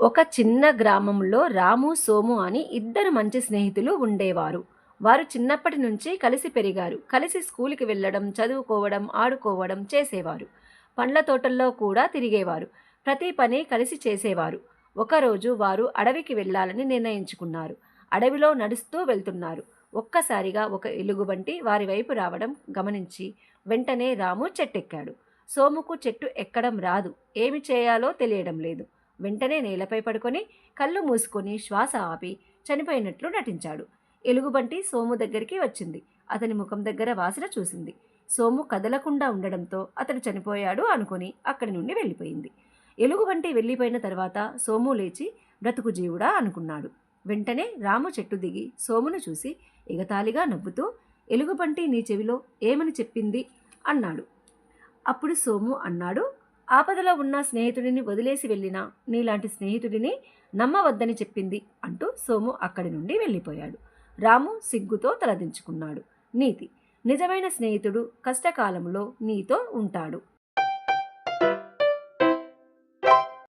ఒక చిన్న గ్రామంలో రాము, సోము అని ఇద్దరు మంచి స్నేహితులు ఉండేవారు. వారు చిన్నప్పటి నుంచి కలిసి పెరిగారు. కలిసి స్కూలుకి వెళ్ళడం, చదువుకోవడం, ఆడుకోవడం చేసేవారు. పండ్ల తోటల్లో కూడా తిరిగేవారు. ప్రతి పని కలిసి చేసేవారు. ఒకరోజు వారు అడవికి వెళ్ళాలని నిర్ణయించుకున్నారు. అడవిలో నడుస్తూ వెళ్తున్నారు. ఒక్కసారిగా ఒక ఎలుగుబంటి వారి వైపు రావడం గమనించి వెంటనే రాము చెట్టెక్కాడు. సోముకు చెట్టు ఎక్కడం రాదు. ఏమి చేయాలో తెలియడం లేదు. వెంటనే నేలపై పడుకొని కళ్ళు మూసుకొని శ్వాస ఆపి చనిపోయినట్లు నటించాడు. ఎలుగుబంటి సోము దగ్గరికి వచ్చింది. అతని ముఖం దగ్గర వాసన చూసింది. సోము కదలకుండా ఉండడంతో అతడు చనిపోయాడు అనుకుని అక్కడి నుండి వెళ్ళిపోయింది. ఎలుగుబంటి వెళ్ళిపోయిన తర్వాత సోము లేచి బ్రతుకు జీవుడా అనుకున్నాడు. వెంటనే రాము చెట్టు దిగి సోమును చూసి ఎగతాళిగా నవ్వుతూ, ఎలుగుబంటి నీ చెవిలో ఏమని చెప్పింది అన్నాడు. అప్పుడు సోము అన్నాడు, ఆపదలో ఉన్న స్నేహితుడిని వదిలేసి వెళ్ళినా నీలాంటి స్నేహితుడిని నమ్మవద్దని చెప్పింది అంటూ సోము అక్కడి నుండి వెళ్ళిపోయాడు. రాము సిగ్గుతో తలదించుకున్నాడు. నీతి: నిజమైన స్నేహితుడు కష్టకాలంలో నీతో ఉంటాడు.